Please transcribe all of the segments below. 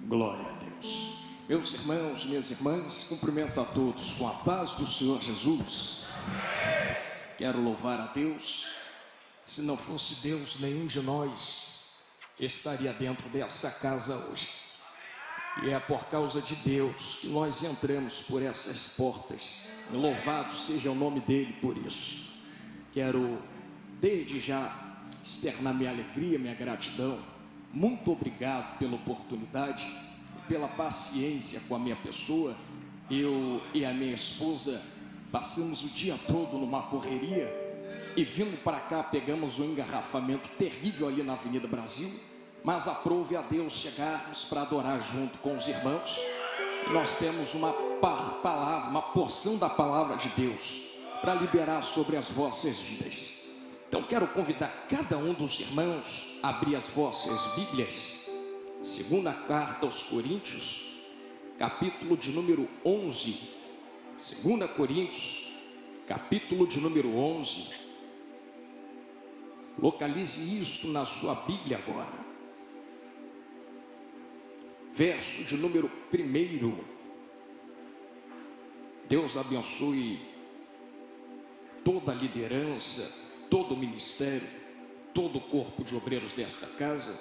Glória a Deus. Meus irmãos, minhas irmãs, cumprimento a todos com a paz do Senhor Jesus. Quero louvar a Deus. Se não fosse Deus, nenhum de nós estaria dentro dessa casa hoje. E é por causa de Deus que nós entramos por essas portas. Louvado seja o nome dele por isso. Quero desde já externar minha alegria, minha gratidão. Muito obrigado pela oportunidade e pela paciência com a minha pessoa. Eu e a minha esposa passamos o dia todo numa correria e vindo para cá pegamos um engarrafamento terrível ali na Avenida Brasil, mas aprove a Deus chegarmos para adorar junto com os irmãos. E nós temos uma palavra, uma porção da palavra de Deus para liberar sobre as vossas vidas. Então quero convidar cada um dos irmãos a abrir as vossas Bíblias, segunda carta aos Coríntios, capítulo de número 11, 2 Coríntios, capítulo de número 11, localize isto na sua Bíblia agora, verso de número 1, Deus abençoe toda a liderança, todo o ministério, todo o corpo de obreiros desta casa.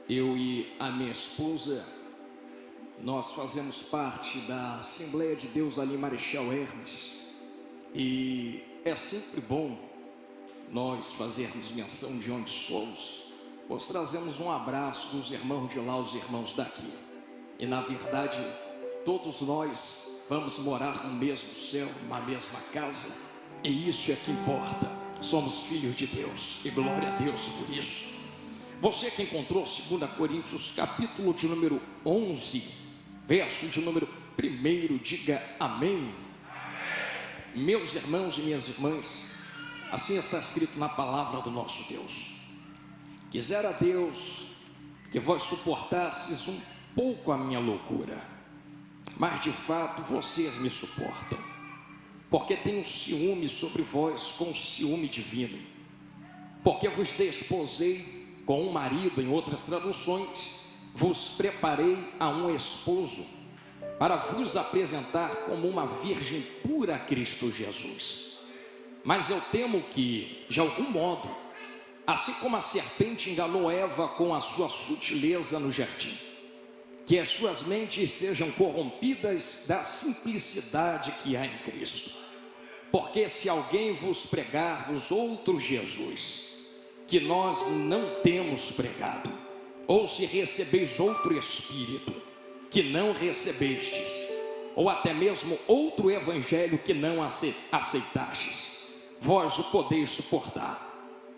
Eu e a minha esposa, nós fazemos parte da Assembleia de Deus ali em Marechal Hermes, e é sempre bom nós fazermos menção de onde somos, pois trazemos um abraço dos irmãos de lá, os irmãos daqui, e na verdade todos nós vamos morar no mesmo céu, na mesma casa, e isso é que importa. Somos filhos de Deus e glória a Deus por isso. Você que encontrou 2 Coríntios capítulo de número 11, verso de número 1, diga amém. Meus irmãos e minhas irmãs, assim está escrito na palavra do nosso Deus: quisera Deus que vós suportasseis um pouco a minha loucura, mas de fato vocês me suportam, porque tenho ciúme sobre vós com ciúme divino, porque vos desposei com um marido, em outras traduções, vos preparei a um esposo, para vos apresentar como uma virgem pura a Cristo Jesus. Mas eu temo que, de algum modo, assim como a serpente enganou Eva com a sua sutileza no jardim, que as suas mentes sejam corrompidas da simplicidade que há em Cristo. Porque se alguém vos pregar-vos outro Jesus, que nós não temos pregado, ou se recebeis outro Espírito, que não recebestes, ou até mesmo outro Evangelho que não aceitastes, vós o podeis suportar.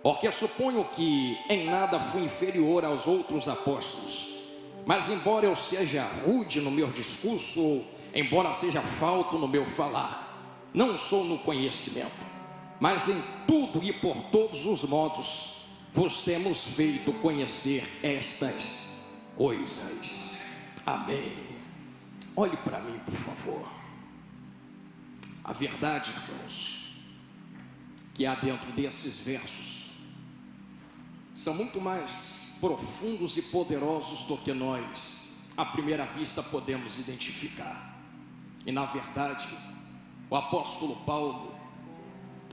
Porque suponho que em nada fui inferior aos outros apóstolos, mas embora eu seja rude no meu discurso, ou embora seja falto no meu falar, não sou no conhecimento, mas em tudo e por todos os modos vos temos feito conhecer estas coisas. Amém. Olhe para mim, por favor. A verdade, irmãos, que há dentro desses versos são muito mais profundos e poderosos do que nós, à primeira vista, podemos identificar. E na verdade, o apóstolo Paulo,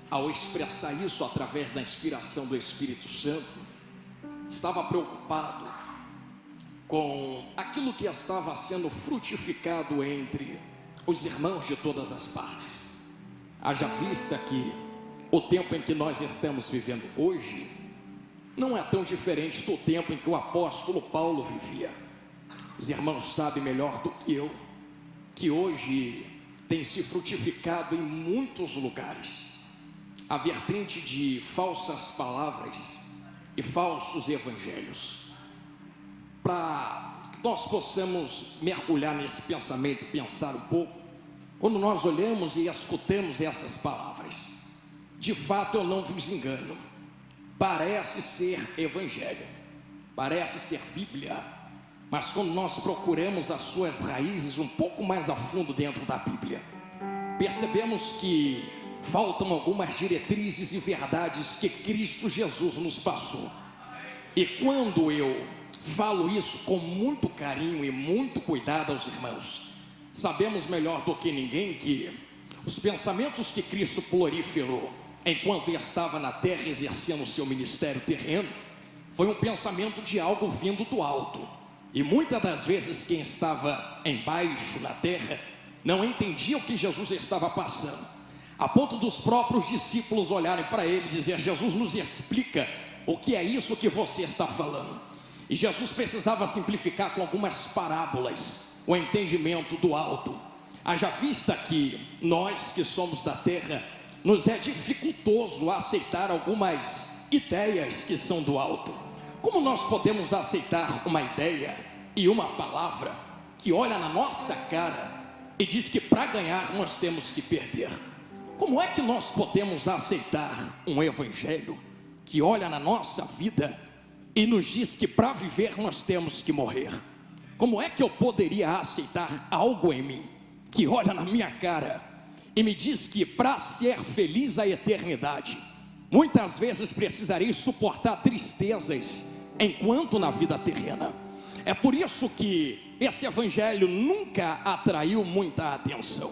ao expressar isso através da inspiração do Espírito Santo, estava preocupado com aquilo que estava sendo frutificado entre os irmãos de todas as partes. Haja vista que o tempo em que nós estamos vivendo hoje não é tão diferente do tempo em que o apóstolo Paulo vivia. Os irmãos sabem melhor do que eu que hoje tem se frutificado em muitos lugares a vertente de falsas palavras e falsos evangelhos. Para que nós possamos mergulhar nesse pensamento e pensar um pouco, quando nós olhamos e escutamos essas palavras, de fato eu não vos engano, parece ser evangelho, parece ser Bíblia, mas quando nós procuramos as suas raízes um pouco mais a fundo dentro da Bíblia, percebemos que faltam algumas diretrizes e verdades que Cristo Jesus nos passou. E quando eu Falo isso com muito carinho e muito cuidado aos irmãos. Sabemos melhor do que ninguém que os pensamentos que Cristo proliferou enquanto estava na terra exercendo o seu ministério terreno foi um pensamento de algo vindo do alto. E muitas das vezes quem estava embaixo na terra não entendia o que Jesus estava passando, a ponto dos próprios discípulos olharem para ele e dizer: Jesus, nos explica o que é isso que você está falando. E Jesus precisava simplificar com algumas parábolas o entendimento do alto. Haja vista que nós que somos da terra, nos é dificultoso aceitar algumas ideias que são do alto. Como nós podemos aceitar uma ideia e uma palavra que olha na nossa cara e diz que para ganhar nós temos que perder? Como é que nós podemos aceitar um evangelho que olha na nossa vida e nos diz que para viver nós temos que morrer? Como é que eu poderia aceitar algo em mim que olha na minha cara e me diz que para ser feliz a eternidade, muitas vezes precisarei suportar tristezas enquanto na vida terrena? É por isso que esse evangelho nunca atraiu muita atenção.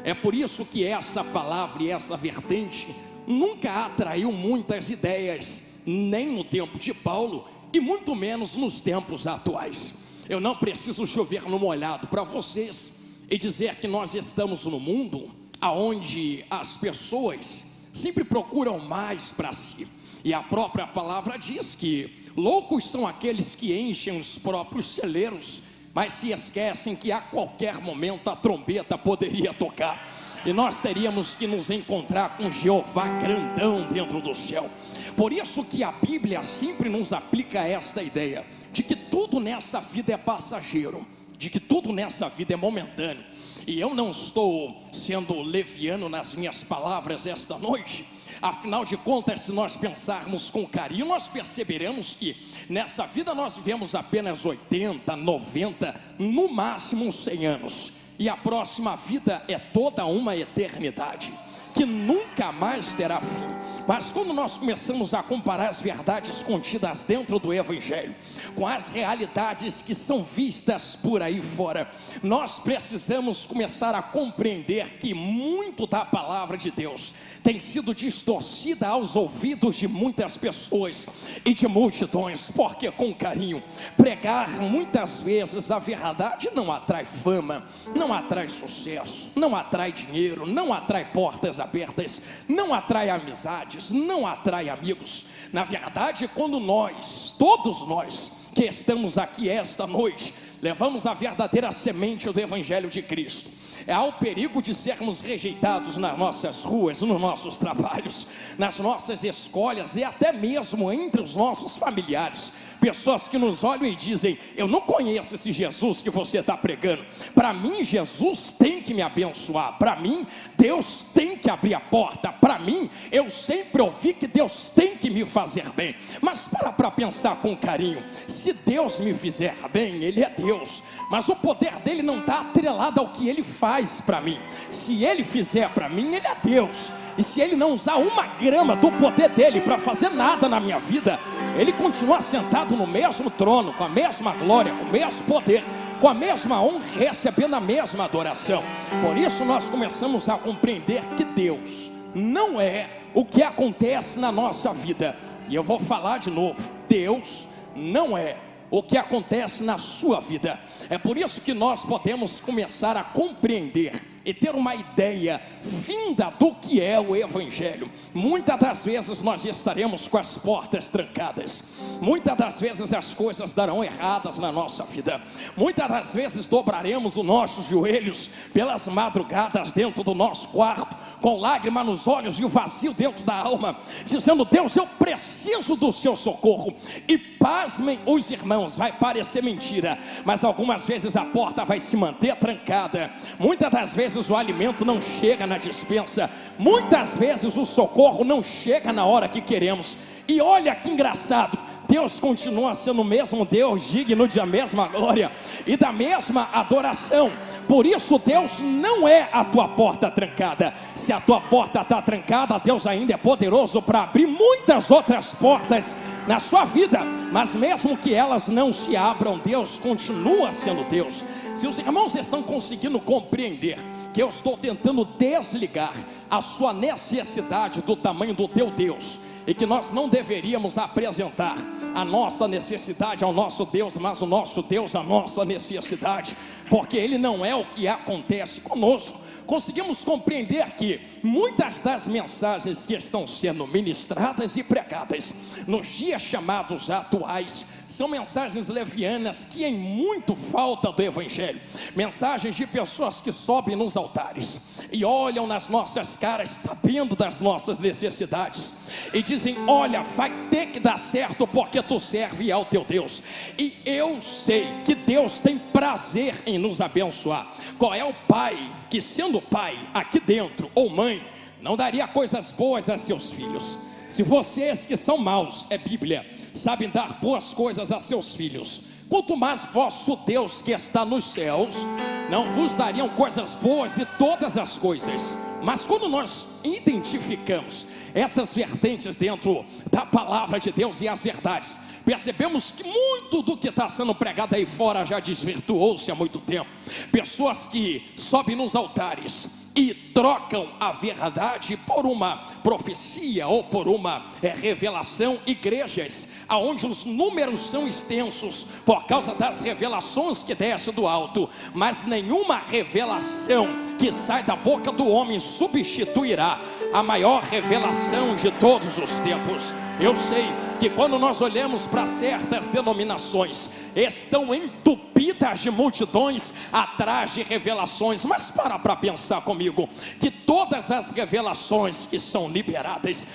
É por isso que essa palavra e essa vertente nunca atraiu muitas ideias, nem no tempo de Paulo e muito menos nos tempos atuais. Eu não preciso chover no molhado para vocês e dizer que nós estamos no mundo onde as pessoas sempre procuram mais para si. E a própria palavra diz que loucos são aqueles que enchem os próprios celeiros, mas se esquecem que a qualquer momento a trombeta poderia tocar e nós teríamos que nos encontrar com Jeová grandão dentro do céu. Por isso que a Bíblia sempre nos aplica esta ideia de que tudo nessa vida é passageiro, de que tudo nessa vida é momentâneo. E eu não estou sendo leviano nas minhas palavras esta noite. Afinal de contas, se nós pensarmos com carinho, nós perceberemos que nessa vida nós vivemos apenas 80, 90, no máximo 100 anos. E a próxima vida é toda uma eternidade, que nunca mais terá fim. Mas quando nós começamos a comparar as verdades contidas dentro do Evangelho com as realidades que são vistas por aí fora, nós precisamos começar a compreender que muito da palavra de Deus tem sido distorcida aos ouvidos de muitas pessoas e de multidões, porque com carinho, pregar muitas vezes a verdade não atrai fama, não atrai sucesso, não atrai dinheiro, não atrai portas abertas, não atrai amizades, não atrai amigos. Na verdade, quando nós, todos nós que estamos aqui esta noite, levamos a verdadeira semente do Evangelho de Cristo, há o perigo de sermos rejeitados nas nossas ruas, nos nossos trabalhos, nas nossas escolhas e até mesmo entre os nossos familiares. Pessoas que nos olham e dizem: eu não conheço esse Jesus que você está pregando. Para mim, Jesus tem que me abençoar. Para mim, Deus tem que abrir a porta. Para mim, eu sempre ouvi que Deus tem que me fazer bem. Mas para pensar com carinho. Se Deus me fizer bem, Ele é Deus, mas o poder dele não está atrelado ao que Ele faz para mim. Se Ele fizer para mim, Ele é Deus. E se Ele não usar uma grama do poder dele para fazer nada na minha vida, Ele continua sentado no mesmo trono, com a mesma glória, com o mesmo poder, com a mesma honra, recebendo a mesma adoração. Por isso nós começamos a compreender que Deus não é o que acontece na nossa vida. E eu vou falar de novo: Deus não é o que acontece na sua vida. É por isso que nós podemos começar a compreender e ter uma ideia vinda do que é o Evangelho. Muitas das vezes nós estaremos com as portas trancadas, muitas das vezes as coisas darão erradas na nossa vida, muitas das vezes dobraremos os nossos joelhos pelas madrugadas dentro do nosso quarto, com lágrima nos olhos e o vazio dentro da alma, dizendo: Deus, eu preciso do seu socorro. E pasmem os irmãos, vai parecer mentira, mas algumas vezes a porta vai se manter trancada, muitas das vezes o alimento não chega na despensa, muitas vezes o socorro não chega na hora que queremos. E olha que engraçado, Deus continua sendo o mesmo Deus, digno de a mesma glória e da mesma adoração. Por isso Deus não é a tua porta trancada. Se a tua porta está trancada, Deus ainda é poderoso para abrir muitas outras portas na sua vida. Mas mesmo que elas não se abram, Deus continua sendo Deus. Se os irmãos estão conseguindo compreender que eu estou tentando desligar a sua necessidade do tamanho do teu Deus, e que nós não deveríamos apresentar a nossa necessidade ao nosso Deus, mas o nosso Deus a nossa necessidade, porque Ele não é o que acontece conosco. Conseguimos compreender que muitas das mensagens que estão sendo ministradas e pregadas nos dias chamados atuais são mensagens levianas que em muito falta do Evangelho. Mensagens de pessoas que sobem nos altares e olham nas nossas caras sabendo das nossas necessidades e dizem: olha, vai ter que dar certo porque tu serve ao teu Deus. E eu sei que Deus tem prazer em nos abençoar. Qual é o pai que, sendo pai aqui dentro, ou mãe, não daria coisas boas a seus filhos? Se vocês que são maus, é Bíblia, sabem dar boas coisas a seus filhos, quanto mais vosso Deus que está nos céus não vos dariam coisas boas e todas as coisas. Mas quando nós identificamos essas vertentes dentro da palavra de Deus e as verdades, percebemos que muito do que está sendo pregado aí fora já desvirtuou-se há muito tempo. Pessoas que sobem nos altares e trocam a verdade por uma profecia ou por uma revelação. Igrejas onde os números são extensos por causa das revelações que descem do alto, mas nenhuma revelação que sai da boca do homem substituirá a maior revelação de todos os tempos. Eu sei que quando nós olhamos para certas denominações, estão entupidas de multidões atrás de revelações, mas para pensar comigo, que todas as revelações que são liberadas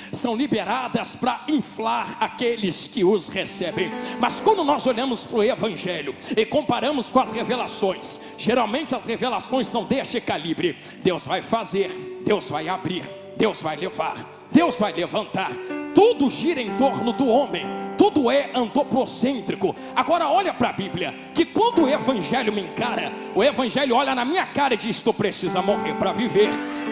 para inflar aqueles que os recebem. Mas quando nós olhamos para o Evangelho e comparamos com as revelações, geralmente as revelações são deste calibre: Deus vai fazer, Deus vai abrir, Deus vai levar, Deus vai levantar. Tudo gira em torno do homem, tudo é antropocêntrico. Agora olha para a Bíblia, que quando o Evangelho me encara, o Evangelho olha na minha cara e diz: tu precisa morrer para viver,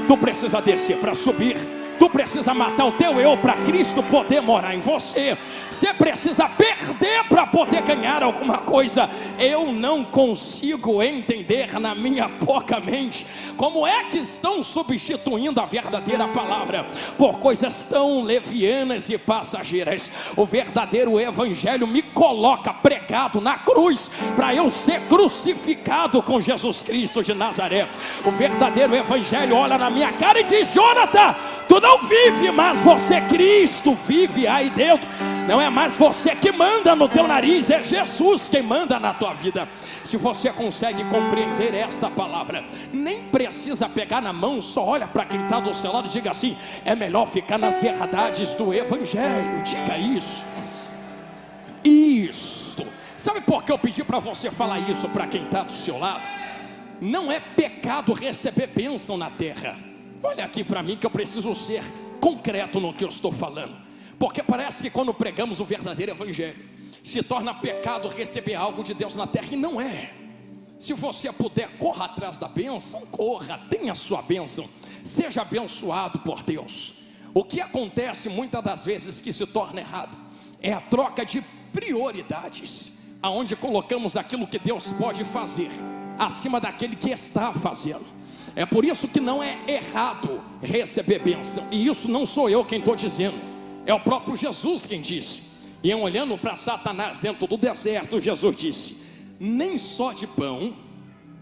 tu precisa descer para subir, tu precisa matar o teu eu para Cristo poder morar em você. Você precisa perder para poder ganhar alguma coisa. Eu não consigo entender na minha pouca mente como é que estão substituindo a verdadeira palavra por coisas tão levianas e passageiras. O verdadeiro Evangelho me coloca pregado na cruz para eu ser crucificado com Jesus Cristo de Nazaré. O verdadeiro Evangelho olha na minha cara e diz: Jonathan, tu não vive, mas você, Cristo, vive aí dentro. Não é mais você que manda no teu nariz, é Jesus quem manda na tua vida. Se você consegue compreender esta palavra, nem precisa pegar na mão, só olha para quem está do seu lado e diga assim: é melhor ficar nas verdades do Evangelho. Diga isso. Isso. Sabe por que eu pedi para você falar isso para quem está do seu lado? Não é pecado receber bênção na terra. Olha aqui para mim que eu preciso ser concreto no que eu estou falando, porque parece que quando pregamos o verdadeiro Evangelho, se torna pecado receber algo de Deus na terra, e não é. Se você puder, corra atrás da bênção, corra, tenha a sua bênção, seja abençoado por Deus. O que acontece muitas das vezes que se torna errado é a troca de prioridades, aonde colocamos aquilo que Deus pode fazer acima daquele que está fazendo. É por isso que não é errado receber bênção, e isso não sou eu quem estou dizendo, é o próprio Jesus quem disse. E olhando para Satanás dentro do deserto, Jesus disse: nem só de pão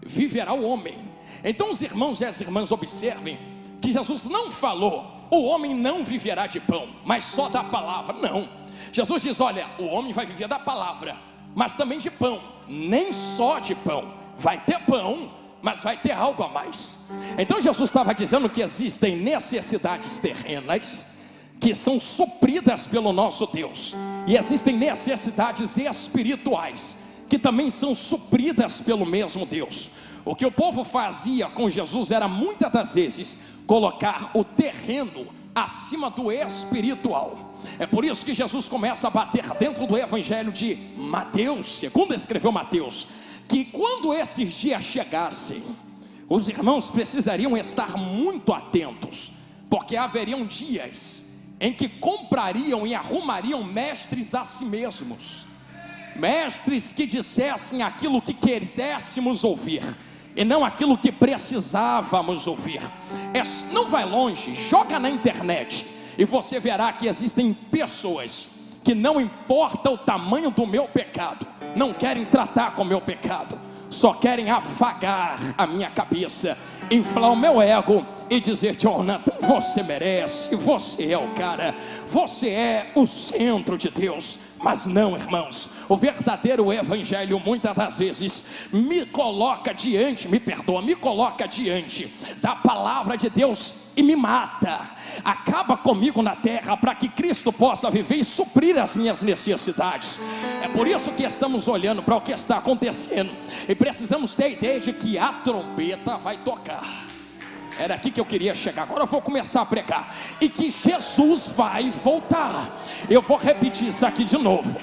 viverá o homem. Então os irmãos e as irmãs observem que Jesus não falou: o homem não viverá de pão, mas só da palavra. Não, Jesus diz: olha, o homem vai viver da palavra, mas também de pão. Nem só de pão, vai ter pão, mas vai ter algo a mais. Então Jesus estava dizendo que existem necessidades terrenas que são supridas pelo nosso Deus, e existem necessidades espirituais que também são supridas pelo mesmo Deus. O que o povo fazia com Jesus era muitas das vezes colocar o terreno acima do espiritual. É por isso que Jesus começa a bater dentro do evangelho de Mateus, segundo escreveu Mateus, que quando esses dias chegassem, os irmãos precisariam estar muito atentos, porque haveriam dias em que comprariam e arrumariam mestres a si mesmos, mestres que dissessem aquilo que quiséssemos ouvir e não aquilo que precisávamos ouvir. Não vai longe, joga na internet e você verá que existem pessoas que não importa o tamanho do meu pecado, não querem tratar com o meu pecado, só querem afagar a minha cabeça, inflar o meu ego e dizer: Jonathan, você merece, você é o cara, você é o centro de Deus. Mas não, irmãos, o verdadeiro evangelho muitas das vezes me coloca diante da palavra de Deus e me mata, acaba comigo na terra para que Cristo possa viver e suprir as minhas necessidades. É por isso que estamos olhando para o que está acontecendo e precisamos ter a ideia de que a trombeta vai tocar. Era aqui que eu queria chegar. Agora eu vou começar a pregar. E que Jesus vai voltar. Eu vou repetir isso aqui de novo.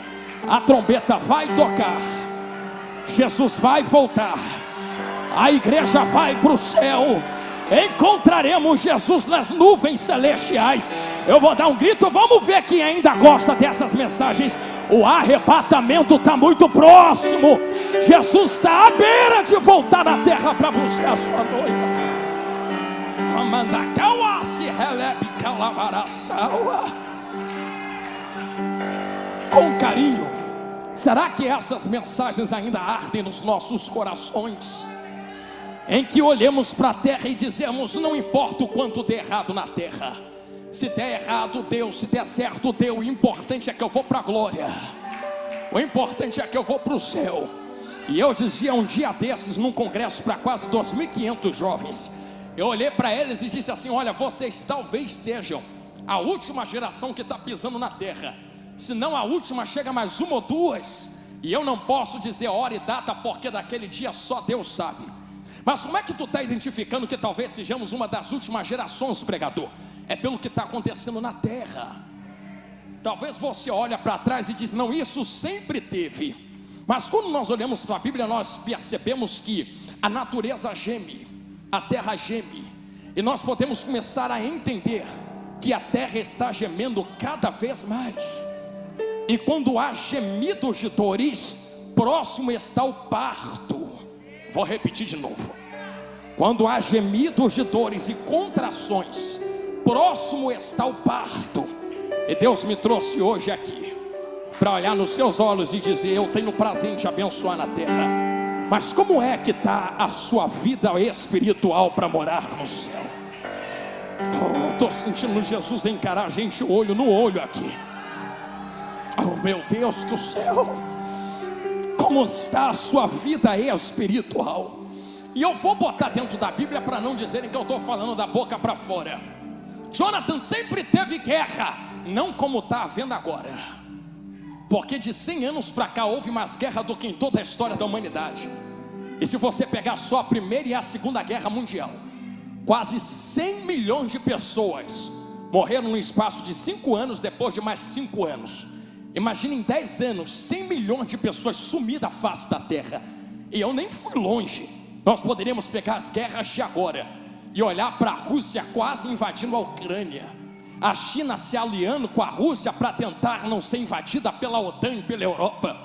A trombeta vai tocar. Jesus vai voltar. A igreja vai para o céu. Encontraremos Jesus nas nuvens celestiais. Eu vou dar um grito. Vamos ver quem ainda gosta dessas mensagens. O arrebatamento está muito próximo. Jesus está à beira de voltar à terra para buscar a sua noiva. Com carinho, será que essas mensagens ainda ardem nos nossos corações? Em que olhemos para a terra e dizemos: não importa o quanto der errado na terra, se der errado deu, se der certo deu, o importante é que eu vou para a glória, o importante é que eu vou para o céu. E eu dizia um dia desses num congresso para quase 2.500 jovens, eu olhei para eles e disse assim: olha, vocês talvez sejam a última geração que está pisando na terra, se não a última, chega mais uma ou duas, e eu não posso dizer hora e data, porque daquele dia só Deus sabe. Mas como é que tu está identificando que talvez sejamos uma das últimas gerações, pregador? É pelo que está acontecendo na terra. Talvez você olhe para trás e diz: não, isso sempre teve. Mas quando nós olhamos para a Bíblia, nós percebemos que a natureza geme, a terra geme, e nós podemos começar a entender que a terra está gemendo cada vez mais. E quando há gemidos de dores, próximo está o parto. Vou repetir de novo. Quando há gemidos de dores e contrações, próximo está o parto. E Deus me trouxe hoje aqui para olhar nos seus olhos e dizer: eu tenho prazer em te abençoar na terra. Mas como é que está a sua vida espiritual para morar no céu? Estou sentindo Jesus encarar a gente olho no olho aqui. Oh, meu Deus do céu, como está a sua vida espiritual? E eu vou botar dentro da Bíblia para não dizerem que eu estou falando da boca para fora. Jonathan sempre teve guerra, não como está havendo agora, porque de 100 anos para cá houve mais guerra do que em toda a história da humanidade. E se você pegar só a primeira e a segunda guerra mundial, quase 100 milhões de pessoas morreram no espaço de 5 anos, depois de mais 5 anos. Imagine em 10 anos, 100 milhões de pessoas sumidas da face da terra. E eu nem fui longe. Nós poderíamos pegar as guerras de agora e olhar para a Rússia quase invadindo a Ucrânia, a China se aliando com a Rússia para tentar não ser invadida pela OTAN e pela Europa,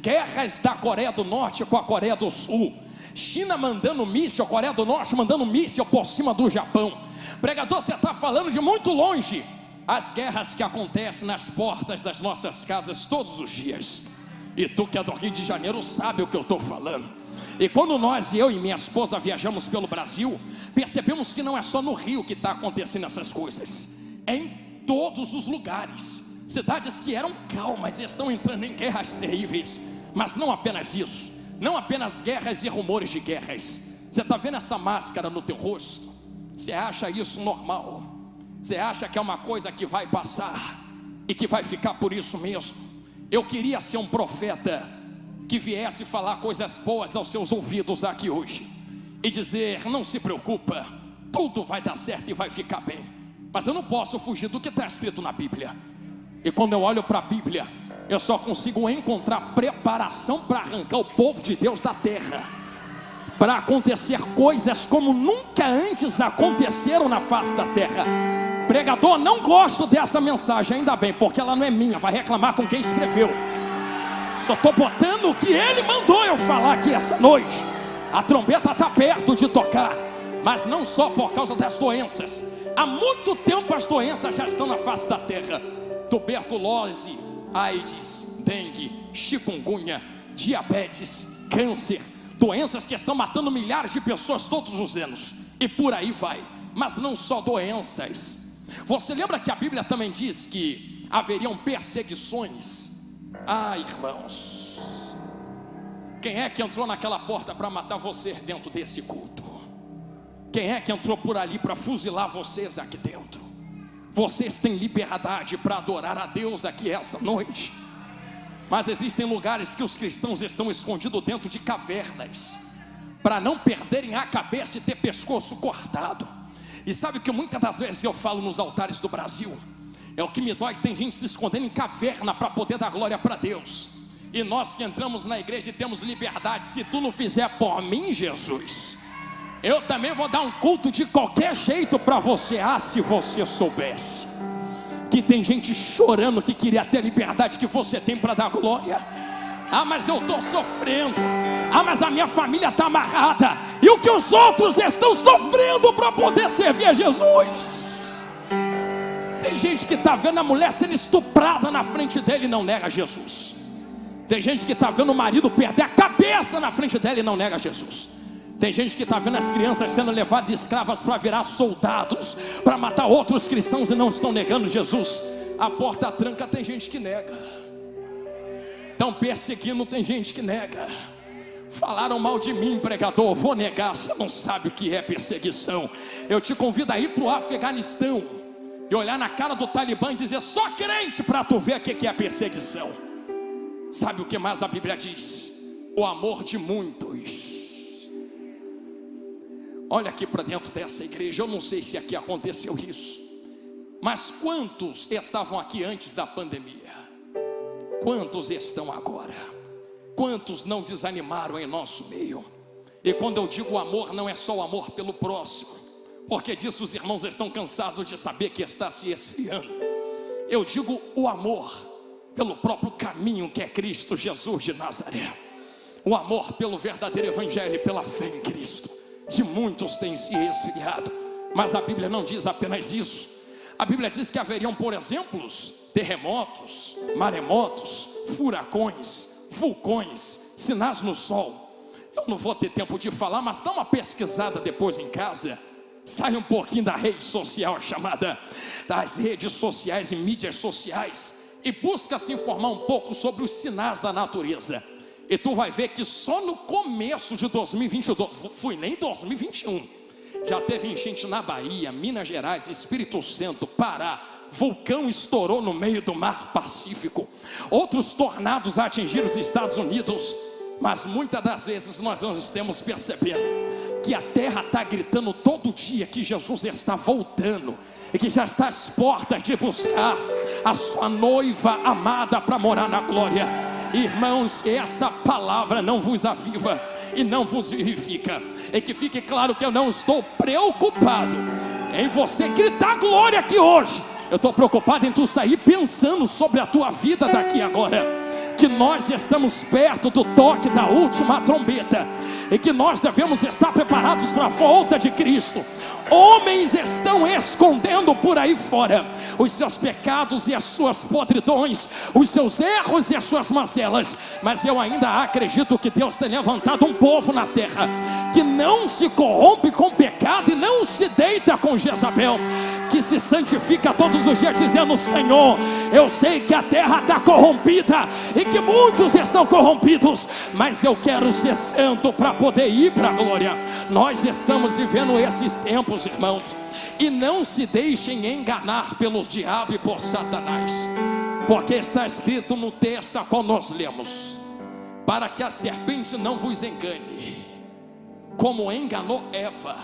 guerras da Coreia do Norte com a Coreia do Sul, China mandando míssil, Coreia do Norte mandando míssil por cima do Japão. Pregador, você está falando de muito longe. As guerras que acontecem nas portas das nossas casas todos os dias. E tu que é do Rio de Janeiro sabe o que eu estou falando. E quando eu e minha esposa viajamos pelo Brasil, percebemos que não é só no Rio que está acontecendo essas coisas, é em todos os lugares. Cidades que eram calmas estão entrando em guerras terríveis. Mas não apenas isso, não apenas guerras e rumores de guerras. Você está vendo essa máscara no teu rosto? Você acha isso normal? Você acha que é uma coisa que vai passar e que vai ficar por isso mesmo? Eu queria ser um profeta que viesse falar coisas boas aos seus ouvidos aqui hoje e dizer: não se preocupa, tudo vai dar certo e vai ficar bem. Mas eu não posso fugir do que está escrito na Bíblia. E quando eu olho para a Bíblia, eu só consigo encontrar preparação para arrancar o povo de Deus da terra, para acontecer coisas como nunca antes aconteceram na face da terra. Pregador, não gosto dessa mensagem, ainda bem, porque ela não é minha, vai reclamar com quem escreveu. Só estou botando o que ele mandou eu falar aqui essa noite. A trombeta está perto de tocar, mas não só por causa das doenças. Há muito tempo as doenças já estão na face da terra: tuberculose, AIDS, dengue, chikungunya, diabetes, câncer, doenças que estão matando milhares de pessoas todos os anos, e por aí vai. Mas não só doenças. Você lembra que a Bíblia também diz que haveriam perseguições? Ah, irmãos, quem é que entrou naquela porta para matar você dentro desse culto? Quem é que entrou por ali para fuzilar vocês aqui dentro? Vocês têm liberdade para adorar a Deus aqui essa noite, mas existem lugares que os cristãos estão escondidos dentro de cavernas, para não perderem a cabeça e ter pescoço cortado. E sabe o que muitas das vezes eu falo nos altares do Brasil? É o que me dói, que tem gente se escondendo em caverna para poder dar glória para Deus. E nós que entramos na igreja e temos liberdade: se tu não fizer por mim, Jesus, eu também vou dar um culto de qualquer jeito para você. Ah, se você soubesse que tem gente chorando que queria ter a liberdade que você tem para dar glória. Ah, mas eu estou sofrendo. Ah, mas a minha família está amarrada. E o que os outros estão sofrendo para poder servir a Jesus? Tem gente que está vendo a mulher sendo estuprada na frente dele e não nega Jesus. Tem gente que está vendo o marido perder a cabeça na frente dela e não nega Jesus. Tem gente que está vendo as crianças sendo levadas de escravas para virar soldados, para matar outros cristãos, e não estão negando Jesus. A porta tranca, tem gente que nega. Estão perseguindo, tem gente que nega. Falaram mal de mim, pregador, vou negar. Você não sabe o que é perseguição. Eu te convido a ir para o Afeganistão e olhar na cara do Talibã e dizer: só crente, para tu ver o que é perseguição. Sabe o que mais a Bíblia diz? O amor de muitos. Olha aqui para dentro dessa igreja. Eu não sei se aqui aconteceu isso, mas quantos estavam aqui antes da pandemia? Quantos estão agora? Quantos não desanimaram em nosso meio? E quando eu digo amor, não é só o amor pelo próximo, porque disso os irmãos estão cansados de saber que está se esfriando. Eu digo o amor pelo próprio caminho que é Cristo Jesus de Nazaré. O amor pelo verdadeiro evangelho e pela fé em Cristo. De muitos tem se esfriado, mas a Bíblia não diz apenas isso. A Bíblia diz que haveriam, por exemplo, terremotos, maremotos, furacões, vulcões, sinais no sol. Eu não vou ter tempo de falar, mas dá uma pesquisada depois em casa. Sai um pouquinho da rede social chamada, das redes sociais e mídias sociais, e busca se informar um pouco sobre os sinais da natureza. E tu vai ver que só no começo de 2022, fui nem 2021, já teve enchente na Bahia, Minas Gerais, Espírito Santo, Pará. Vulcão estourou no meio do mar Pacífico. Outros tornados atingiram os Estados Unidos. Mas muitas das vezes nós não estamos percebendo que a terra está gritando todo dia que Jesus está voltando, e que já está às portas de buscar a sua noiva amada para morar na glória. Irmãos, essa palavra não vos aviva e não vos vivifica. E que fique claro que eu não estou preocupado em você gritar glória aqui hoje. Eu estou preocupado em tu sair pensando sobre a tua vida daqui agora. Que nós estamos perto do toque da última trombeta, e que nós devemos estar preparados para a volta de Cristo. Homens estão escondendo por aí fora os seus pecados e as suas podridões, os seus erros e as suas mazelas, mas eu ainda acredito que Deus tem levantado um povo na terra que não se corrompe com pecado e não se deita com Jezabel, que se santifica todos os dias dizendo: Senhor, eu sei que a terra está corrompida e que muitos estão corrompidos, mas eu quero ser santo para poder ir para a glória. Nós estamos vivendo esses tempos, irmãos, e não se deixem enganar pelos diabos e por Satanás, porque está escrito no texto a qual nós lemos: para que a serpente não vos engane, como enganou Eva.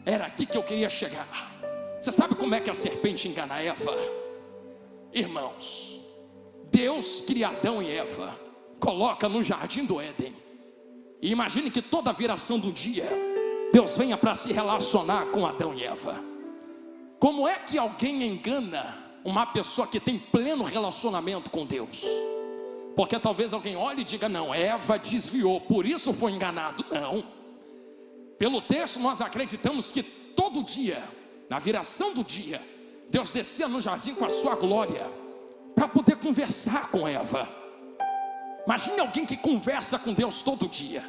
Era aqui que eu queria chegar. Você sabe como é que a serpente engana Eva? Irmãos, Deus cria Adão e Eva, coloca no jardim do Éden. E imagine que toda a viração do dia, Deus venha para se relacionar com Adão e Eva. Como é que alguém engana uma pessoa que tem pleno relacionamento com Deus? Porque talvez alguém olhe e diga: não, Eva desviou, por isso foi enganado. Não. Pelo texto nós acreditamos que todo dia, na viração do dia, Deus descia no jardim com a sua glória, para poder conversar com Eva. Imagine alguém que conversa com Deus todo dia,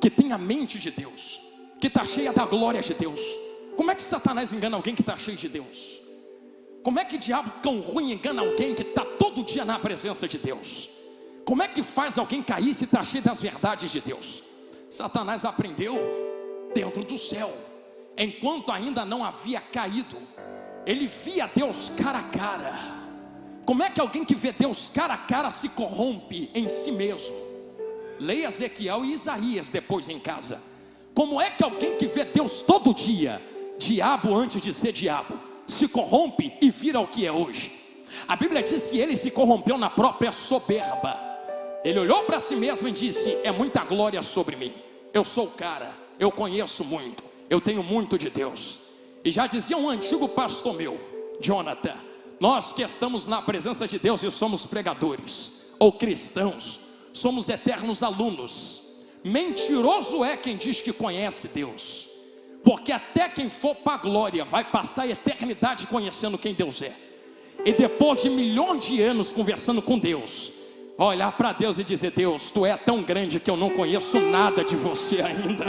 que tem a mente de Deus, que está cheia da glória de Deus. Como é que Satanás engana alguém que está cheio de Deus? Como é que o diabo tão ruim engana alguém que está todo dia na presença de Deus? Como é que faz alguém cair se está cheio das verdades de Deus? Satanás aprendeu dentro do céu, enquanto ainda não havia caído. Ele via Deus cara a cara. Como é que alguém que vê Deus cara a cara se corrompe em si mesmo? Leia Ezequiel e Isaías depois em casa. Como é que alguém que vê Deus todo dia, diabo antes de ser diabo, se corrompe e vira o que é hoje? A Bíblia diz que ele se corrompeu na própria soberba. Ele olhou para si mesmo e disse: é muita glória sobre mim, eu sou o cara, eu conheço muito, eu tenho muito de Deus. E já dizia um antigo pastor meu, Jonathan: nós que estamos na presença de Deus e somos pregadores ou cristãos, somos eternos alunos. Mentiroso é quem diz que conhece Deus, porque até quem for para a glória vai passar a eternidade conhecendo quem Deus é. E depois de milhões de anos conversando com Deus, vai olhar para Deus e dizer: Deus, tu é tão grande que eu não conheço nada de você ainda.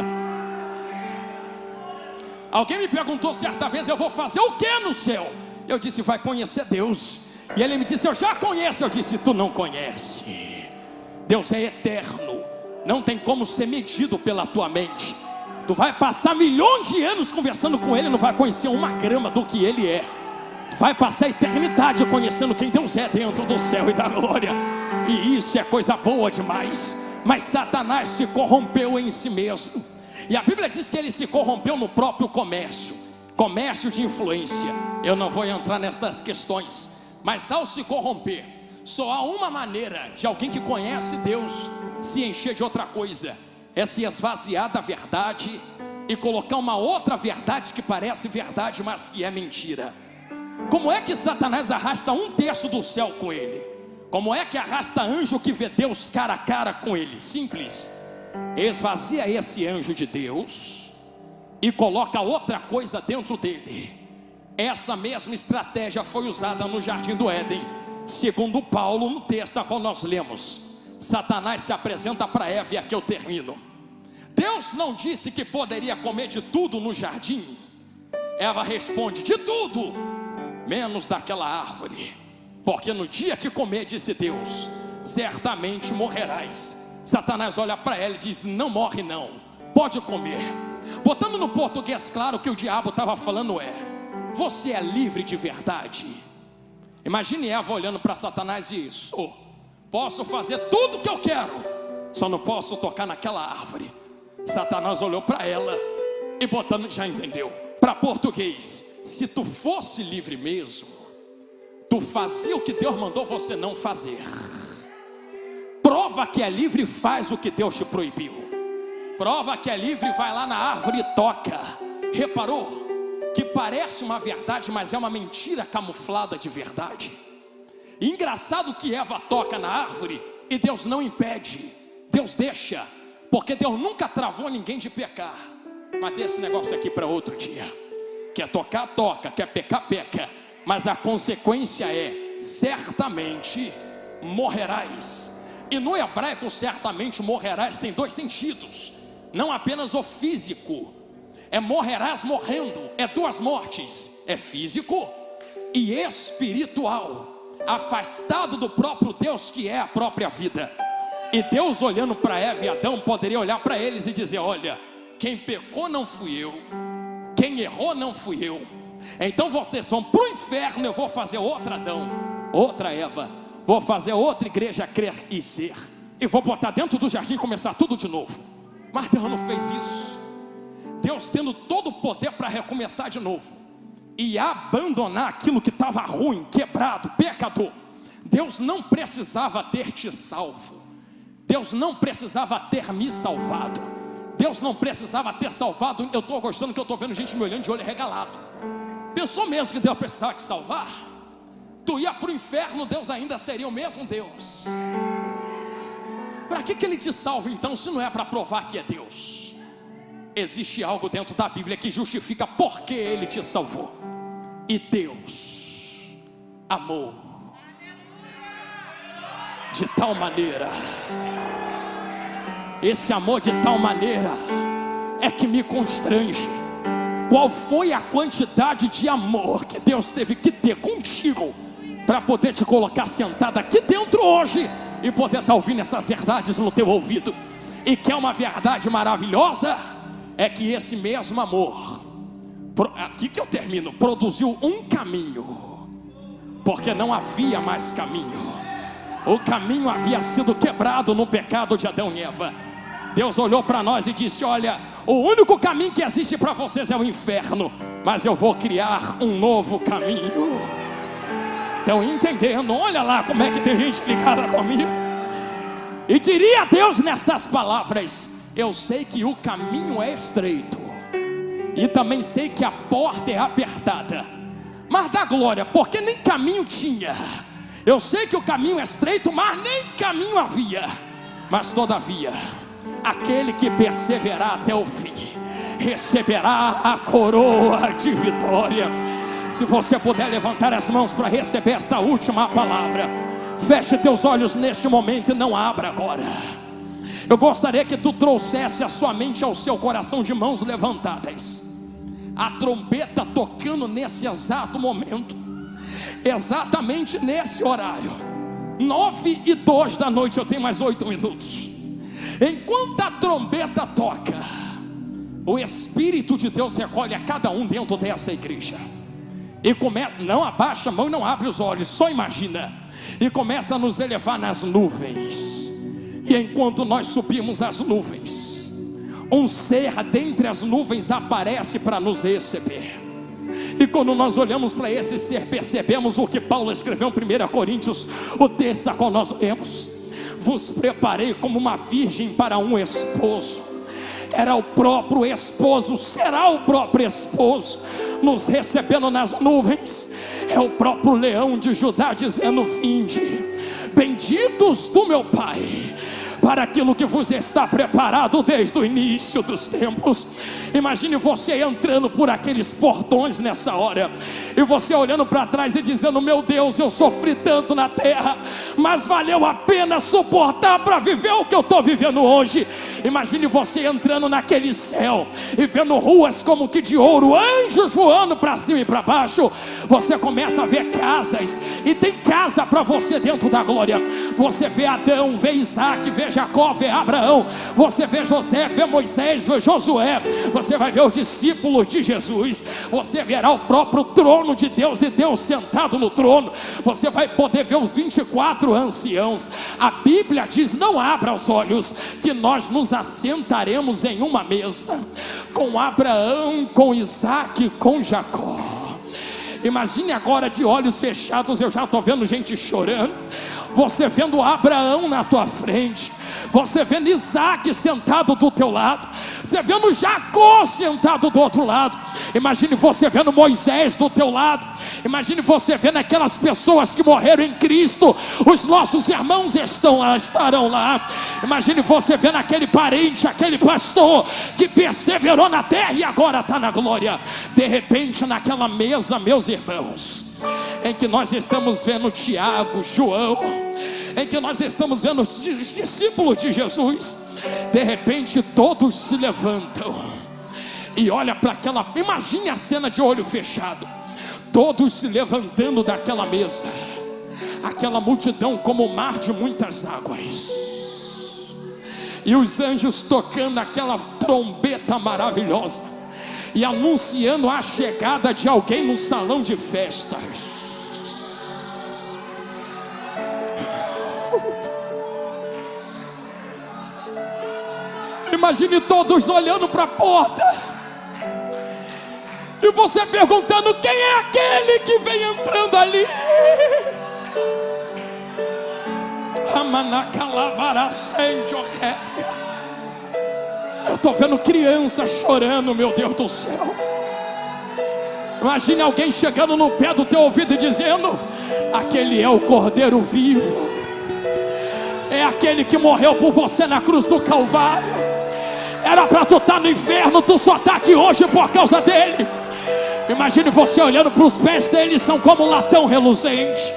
Alguém me perguntou certa vez: eu vou fazer o que no céu? Eu disse: vai conhecer Deus. E ele me disse: eu já conheço. Eu disse: tu não conhece. Deus é eterno, não tem como ser medido pela tua mente. Tu vai passar milhões de anos conversando com Ele, não vai conhecer uma grama do que Ele é. Tu vai passar a eternidade conhecendo quem Deus é dentro do céu e da glória. E isso é coisa boa demais. Mas Satanás se corrompeu em si mesmo. E a Bíblia diz que ele se corrompeu no próprio comércio, comércio de influência. Eu não vou entrar nestas questões, mas ao se corromper, só há uma maneira de alguém que conhece Deus se encher de outra coisa: é se esvaziar da verdade e colocar uma outra verdade que parece verdade, mas que é mentira. Como é que Satanás arrasta 1/3 do céu com ele? Como é que arrasta anjo que vê Deus cara a cara com ele? Simples: esvazia esse anjo de Deus e coloca outra coisa dentro dele. Essa mesma estratégia foi usada no jardim do Éden. Segundo Paulo, no texto a qual nós lemos, Satanás se apresenta para Eva, e aqui eu termino. Deus não disse que poderia comer de tudo no jardim. Eva responde: de tudo, menos daquela árvore, porque no dia que comer, disse Deus, certamente morrerás. Satanás olha para ela e diz: não morre não, pode comer. Botando no português claro, o que o diabo estava falando é: você é livre de verdade. Imagine Eva olhando para Satanás e: posso fazer tudo o que eu quero, só não posso tocar naquela árvore. Satanás olhou para ela e botando, já entendeu, para português: se tu fosse livre mesmo, tu fazia o que Deus mandou você não fazer. Prova que é livre e faz o que Deus te proibiu. Prova que é livre e vai lá na árvore e toca. Reparou que parece uma verdade, mas é uma mentira camuflada de verdade. E engraçado que Eva toca na árvore e Deus não impede, Deus deixa, porque Deus nunca travou ninguém de pecar. Mas deixa esse negócio aqui para outro dia. Quer tocar, toca, quer pecar, peca, mas a consequência é: certamente morrerás. E no hebraico, certamente morrerás tem 2 sentidos, não apenas o físico. É morrerás morrendo, é 2 mortes, é físico e espiritual, afastado do próprio Deus que é a própria vida. E Deus, olhando para Eva e Adão, poderia olhar para eles e dizer: olha, quem pecou não fui eu, quem errou não fui eu, então vocês vão para o inferno, eu vou fazer outro Adão, outra Eva, vou fazer outra igreja crer e ser, e vou botar dentro do jardim e começar tudo de novo. Mas Deus não fez isso. Deus, tendo todo o poder para recomeçar de novo, e abandonar aquilo que estava ruim, quebrado, pecador. Deus não precisava ter te salvo. Deus não precisava ter me salvado. Deus não precisava ter salvado. Eu estou gostando que eu estou vendo gente me olhando de olho regalado. Pensou mesmo que Deus precisava te salvar? Tu ia para o inferno, Deus ainda seria o mesmo Deus. Para que Ele te salva então, se não é para provar que é Deus? Existe algo dentro da Bíblia que justifica por que Ele te salvou. E Deus amou de tal maneira, esse amor de tal maneira é que me constrange. Qual foi a quantidade de amor que Deus teve que ter contigo para poder te colocar sentado aqui dentro hoje e poder estar ouvindo essas verdades no teu ouvido? E que é uma verdade maravilhosa, é que esse mesmo amor, aqui que eu termino, produziu um caminho, porque não havia mais caminho. O caminho havia sido quebrado no pecado de Adão e Eva. Deus olhou para nós e disse: olha, o único caminho que existe para vocês é o inferno, mas eu vou criar um novo caminho. Estão entendendo? Olha lá como é que tem gente ligada comigo. E diria Deus nestas palavras: eu sei que o caminho é estreito, e também sei que a porta é apertada, mas dá glória, porque nem caminho tinha. Eu sei que o caminho é estreito, mas nem caminho havia. Mas todavia, aquele que perseverar até o fim receberá a coroa de vitória. Se você puder levantar as mãos para receber esta última palavra, feche teus olhos neste momento e não abra agora. Eu gostaria que tu trouxesse a sua mente ao seu coração de mãos levantadas, a trombeta tocando nesse exato momento, exatamente nesse horário, 9:02 da noite. Eu tenho mais 8 minutos. Enquanto a trombeta toca, o Espírito de Deus recolhe a cada um dentro dessa igreja e começa, não abaixa a mão, não abre os olhos, só imagina, e começa a nos elevar nas nuvens. E enquanto nós subimos as nuvens, um ser dentre as nuvens aparece para nos receber. E quando nós olhamos para esse ser, percebemos o que Paulo escreveu em 1 Coríntios, o texto a qual nós lemos: vos preparei como uma virgem para um esposo. Era o próprio esposo, será o próprio esposo nos recebendo nas nuvens. É o próprio leão de Judá dizendo: vinde, benditos do meu Pai, para aquilo que vos está preparado desde o início dos tempos. Imagine você entrando por aqueles portões nessa hora, e você olhando para trás e dizendo: meu Deus, eu sofri tanto na terra, mas valeu a pena suportar para viver o que eu estou vivendo hoje. Imagine você entrando naquele céu e vendo ruas como que de ouro, anjos voando para cima e para baixo. Você começa a ver casas, e tem casa para você dentro da glória. Você vê Adão, vê Isaac, vê Jacó, vê Abraão, você vê José, vê Moisés, vê Josué. Você vai ver o discípulo de Jesus. Você verá o próprio trono de Deus e Deus sentado no trono. Você vai poder ver os 24 anciãos. A Bíblia diz: não abra os olhos, que nós nos assentaremos em uma mesa com Abraão, com Isaac, com Jacó. Imagine agora, de olhos fechados, eu já estou vendo gente chorando. Você vendo Abraão na tua frente, você vendo Isaac sentado do teu lado, você vendo Jacó sentado do outro lado. Imagine você vendo Moisés do teu lado. Imagine você vendo aquelas pessoas que morreram em Cristo. Os nossos irmãos estão lá, estarão lá. Imagine você vendo aquele parente, aquele pastor que perseverou na terra e agora está na glória. De repente, naquela mesa, meus irmãos, em que nós estamos vendo Tiago, João, em que nós estamos vendo os discípulos de Jesus, de repente todos se levantam e olha para aquela, imagine a cena de olho fechado, todos se levantando daquela mesa, aquela multidão como o mar de muitas águas, e os anjos tocando aquela trombeta maravilhosa e anunciando a chegada de alguém no salão de festas. Imagine todos olhando para a porta E você perguntando: quem é aquele que vem entrando ali? Eu estou vendo crianças chorando, meu Deus do céu. Imagine alguém chegando no pé do teu ouvido e dizendo: aquele é o Cordeiro vivo, é aquele que morreu por você na cruz do Calvário. Era para tu estar no inferno, tu só está aqui hoje por causa dele. Imagine você olhando para os pés dele, são como um latão reluzente.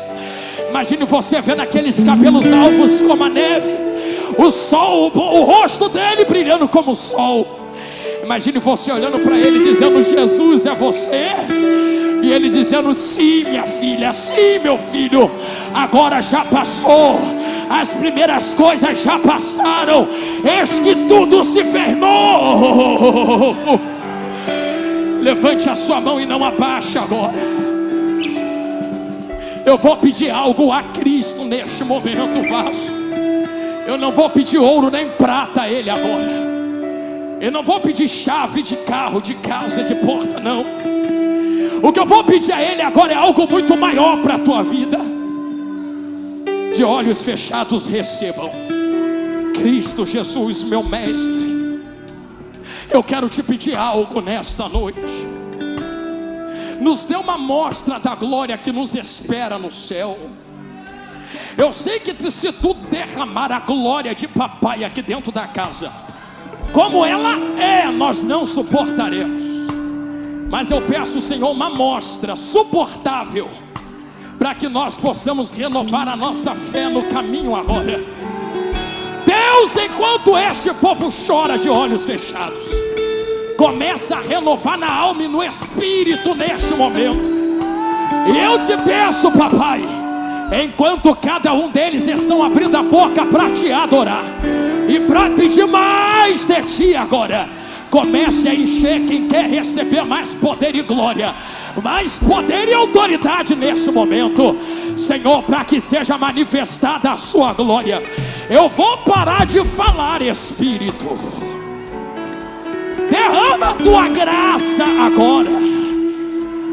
Imagine você vendo aqueles cabelos alvos como a neve, o sol, o rosto dele brilhando como o sol. Imagine você olhando para ele dizendo: Jesus, é você? E ele dizendo: sim, minha filha, sim, meu filho, agora já passou, as primeiras coisas já passaram, eis que tudo se fez novo. Levante a sua mão e não abaixe agora. Eu vou pedir algo a Cristo neste momento, vaso. Eu não vou pedir ouro nem prata a Ele agora. Eu não vou pedir chave de carro, de casa, de porta, não. O que eu vou pedir a Ele agora é algo muito maior para a tua vida. De olhos fechados recebam. Cristo Jesus, meu mestre, eu quero te pedir algo nesta noite. Nos dê uma amostra da glória que nos espera no céu. Eu sei que se tu derramar a glória de papai aqui dentro da casa, como ela é, nós não suportaremos. Mas eu peço, Senhor, uma amostra suportável, para que nós possamos renovar a nossa fé no caminho agora. Deus, enquanto este povo chora de olhos fechados, começa a renovar na alma e no espírito neste momento. E eu te peço, papai, enquanto cada um deles estão abrindo a boca para te adorar e para pedir mais de ti agora, comece a encher quem quer receber mais poder e glória, mais poder e autoridade nesse momento, Senhor, para que seja manifestada a sua glória. Eu vou parar de falar, Espírito. Derrama a tua graça agora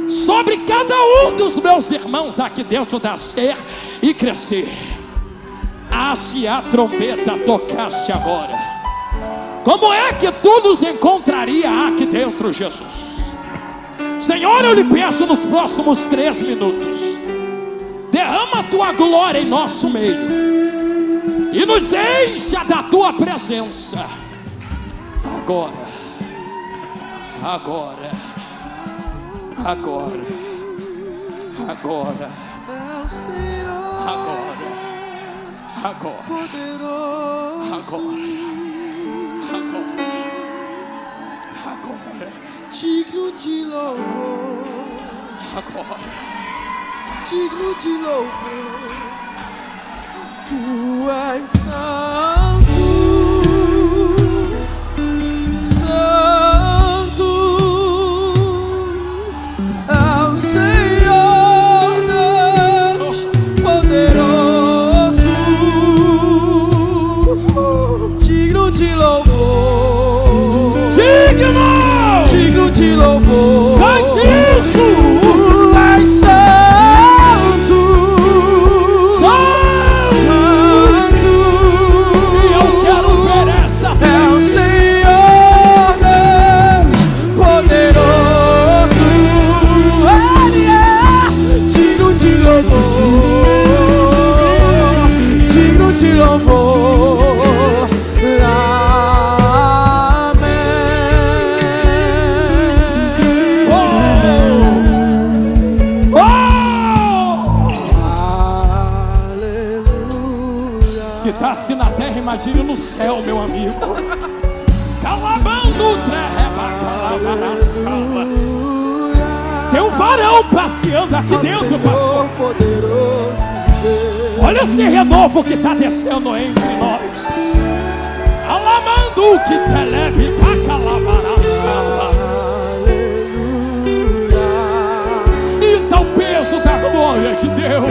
sobre cada um dos meus irmãos aqui dentro da Ser e Crescer. Se a trombeta tocasse agora, como é que tu nos encontraria aqui dentro, Jesus? Senhor, eu lhe peço nos próximos 3 minutos, derrama a tua glória em nosso meio e nos encha da tua presença agora. Agora, agora, agora, agora, agora, agora, agora, digno de louvor, agora, digno de louvor, tu és santo, santo, ao Senhor Deus poderoso, digno de louvor, digno de louvor, cante isso. tu és santo, santo, E eu quero ver esta é o Senhor Deus poderoso, Ele é digno de louvor, digno de louvor. Se está assim na terra, imagine no céu, meu amigo. Calabando tem um varão passeando aqui dentro, pastor. Olha esse renovo que está descendo entre nós. Alamando que telebe sinta o peso da glória de Deus.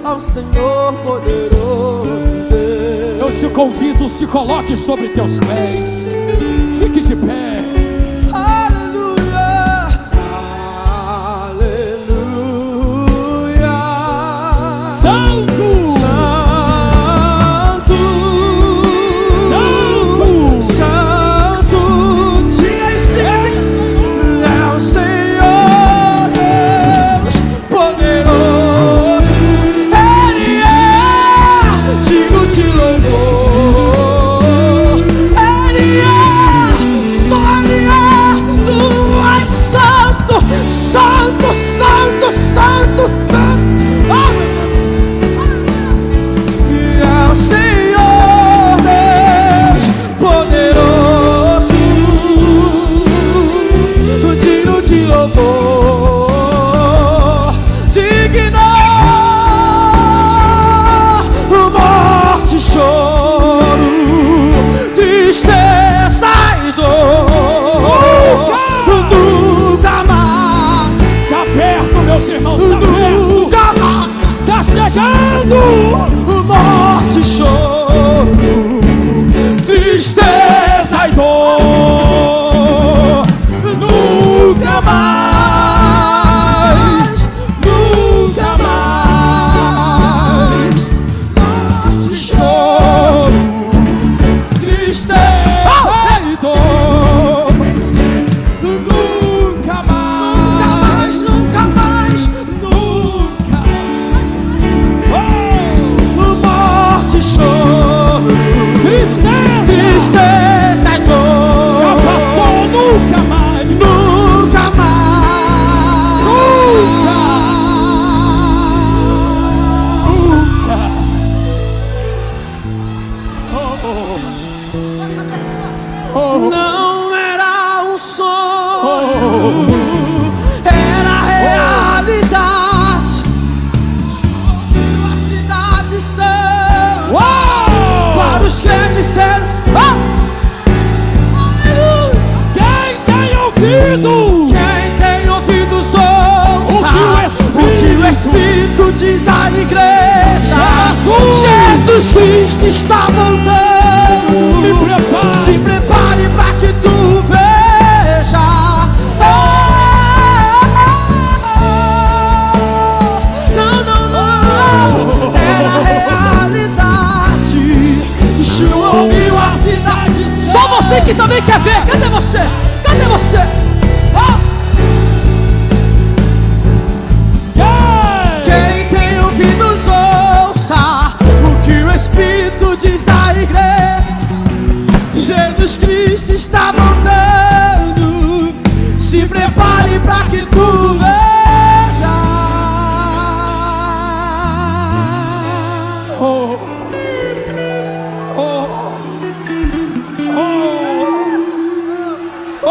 Ao Senhor poderoso Deus. Eu te convido, se coloque sobre teus pés. Fique de pé. Aleluia, aleluia. Santo, Santo, Santo, Santo. Diga isso, diga. É o Senhor Deus poderoso. Ele é digno de louvor. Ele é, só Ele é. Tu és santo, santo, santo, santo, santo. Oh, e é o Senhor Deus poderoso, digno de louvor, digno. Morte, choro, tristeza e dor, nunca mais, tá perto, meus irmãos, tá perto, nunca mais. tá chegando. Morte, choro, tristeza e dor, nunca mais, nunca mais. Morte, choro, tristeza e dor, Nunca mais, nunca mais, nunca. Morte, choro, tristeza e dor, já passou, nunca mais. nunca mais, Não era um sonho, era realidade. Choveu a cidade santa, Uau! para os crentes ser. Quem tem ouvido? Quem tem ouvidos ouça o que o Espírito diz à igreja. Jesus Cristo está voltando. Se prepare para que tu veja. Não, não, não. Era realidade. Choveu a cidade. Só você que também quer ver. Cadê você? Cadê você? Quem tem ouvidos ouça o que o Espírito diz à igreja. Jesus Cristo está voltando. Se prepare para que tu veja. Oh, oh, oh, oh,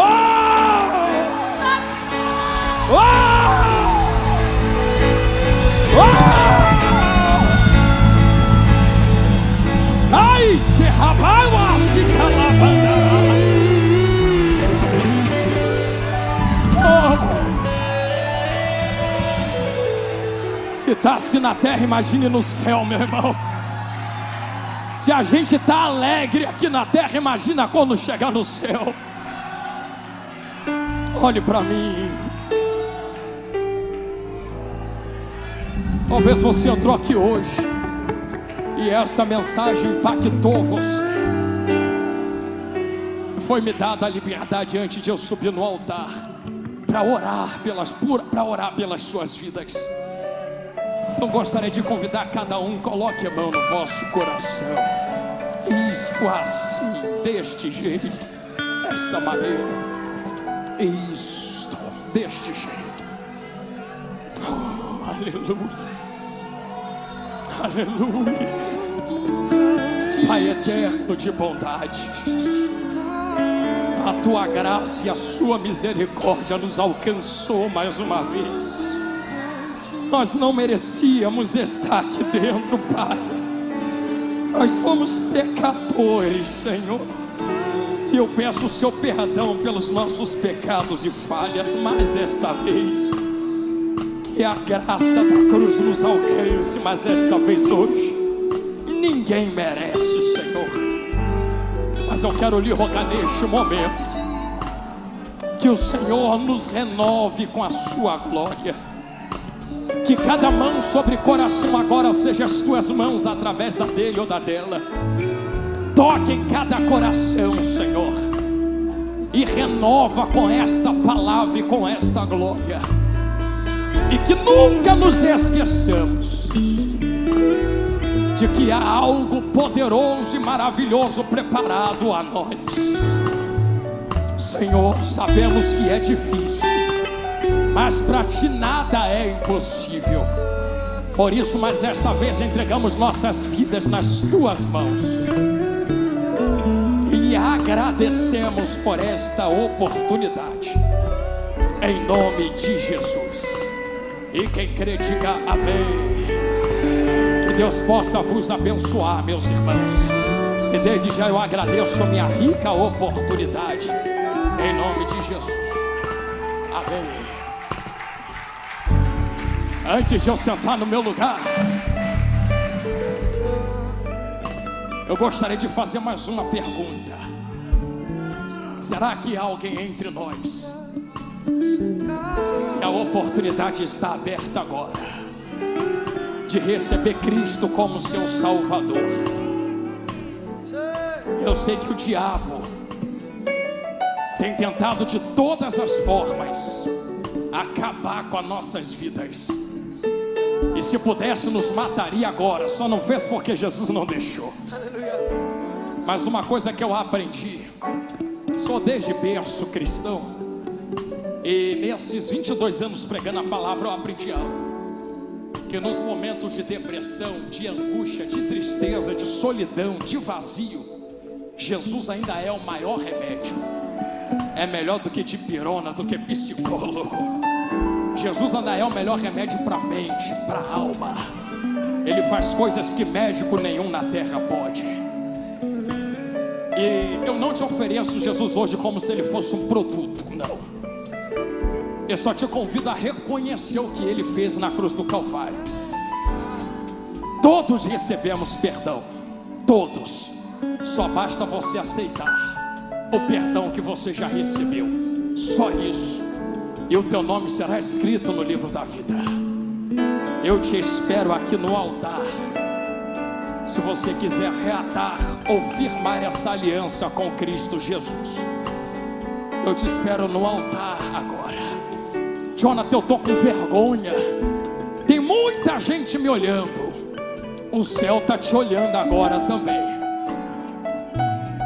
oh, oh. Ai, te rabaua, se calabanda. Se tá assim na terra, imagine no céu, meu irmão. Se a gente tá alegre aqui na terra, imagina quando chegar no céu. Olhe para mim. Talvez você entrou aqui hoje e essa mensagem impactou você. Foi me dada a liberdade antes de eu subir no altar para orar pelas suas vidas. Então gostaria de convidar cada um, coloque a mão no vosso coração. Isto assim, deste jeito, desta maneira. Isto, deste jeito. Oh, aleluia. Aleluia. Pai eterno de bondade, a tua graça e a sua misericórdia nos alcançou mais uma vez. Nós não merecíamos estar aqui dentro, Pai. Nós somos pecadores, Senhor. E eu peço o seu perdão pelos nossos pecados e falhas, mas esta vez que a graça da cruz nos alcance, mas esta vez hoje ninguém merece, Senhor. Mas eu quero lhe rogar neste momento que o Senhor nos renove com a sua glória. Que cada mão sobre coração agora seja as tuas mãos através da dele ou da dela. Toque em cada coração, Senhor, e renova com esta palavra e com esta glória. E que nunca nos esqueçamos de que há algo poderoso e maravilhoso preparado a nós. Senhor, sabemos que é difícil, mas para ti nada é impossível. Por isso, mais esta vez entregamos nossas vidas nas tuas mãos e agradecemos por esta oportunidade, em nome de Jesus. E quem crê diga amém. Que Deus possa vos abençoar, meus irmãos. E desde já eu agradeço a minha rica oportunidade, em nome de Jesus. Amém. Antes de eu sentar no meu lugar, eu gostaria de fazer mais uma pergunta. Será que há alguém entre nós? E a oportunidade está aberta agora de receber Cristo como seu Salvador. Eu sei que o diabo tem tentado de todas as formas acabar com as nossas vidas. E se pudesse nos mataria agora. Só não fez porque Jesus não deixou. Mas uma coisa que eu aprendi, sou desde berço cristão, e nesses 22 anos pregando a palavra eu aprendi algo. Que nos momentos de depressão, de angústia, de tristeza, de solidão, de vazio, Jesus ainda é o maior remédio. É melhor do que dipirona, do que psicólogo. Jesus ainda é o melhor remédio para a mente, para a alma. Ele faz coisas que médico nenhum na terra pode. E eu não te ofereço Jesus hoje como se ele fosse um produto, não. Eu só te convido a reconhecer o que ele fez na cruz do Calvário. Todos recebemos perdão, todos. Só basta você aceitar o perdão que você já recebeu. Só isso. E o teu nome será escrito no livro da vida. Eu te espero aqui no altar. Se você quiser reatar ou firmar essa aliança com Cristo Jesus, eu te espero no altar agora. Jonathan, eu estou com vergonha. Tem muita gente me olhando. O céu está te olhando agora também.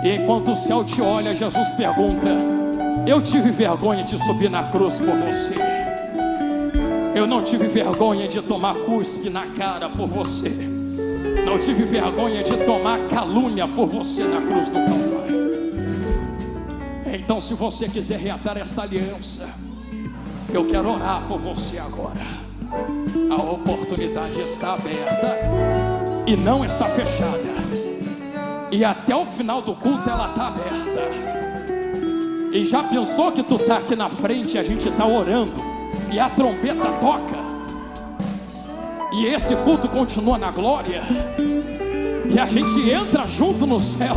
E enquanto o céu te olha, Jesus pergunta: eu tive vergonha de subir na cruz por você. Eu não tive vergonha de tomar cuspe na cara por você. Não tive vergonha de tomar calúnia por você na cruz do Calvário. Então, se você quiser reatar esta aliança, eu quero orar por você agora. A oportunidade está aberta e não está fechada. E até o final do culto ela está aberta. E já pensou que tu está aqui na frente e a gente está orando e a trombeta toca e esse culto continua na glória e a gente entra junto no céu?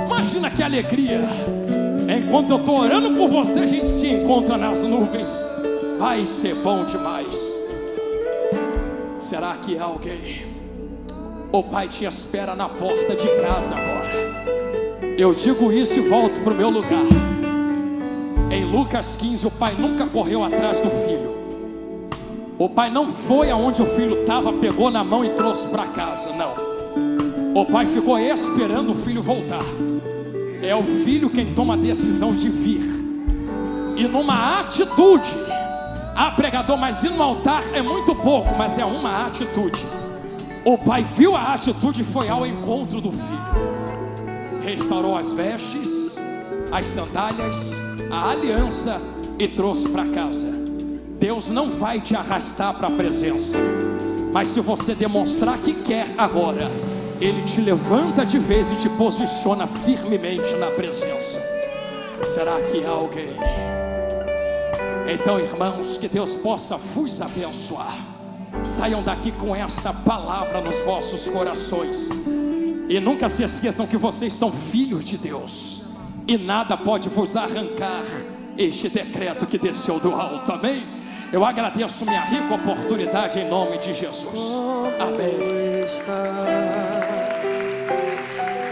Imagina que alegria. Enquanto eu estou orando por você, a gente se encontra nas nuvens. Vai ser bom demais. Será que há alguém? O Pai te espera na porta de casa agora. Eu digo isso e volto para o meu lugar. Em Lucas 15, o pai nunca correu atrás do filho. O pai não foi aonde o filho estava, pegou na mão e trouxe para casa. Não. O pai ficou esperando o filho voltar. É o filho quem toma a decisão de vir. E numa atitude. Ah, pregador, mas ir no altar é muito pouco, mas é uma atitude. O pai viu a atitude e foi ao encontro do filho. Restaurou as vestes, as sandálias, a aliança e trouxe para casa. Deus não vai te arrastar para a presença, mas se você demonstrar que quer agora, Ele te levanta de vez e te posiciona firmemente na presença. Será que há alguém? Então, irmãos, que Deus possa vos abençoar. Saiam daqui com essa palavra nos vossos corações E nunca se esqueçam que vocês são filhos de Deus, e nada pode vos arrancar este decreto que desceu do alto. Amém? Eu agradeço minha rica oportunidade em nome de Jesus. Amém.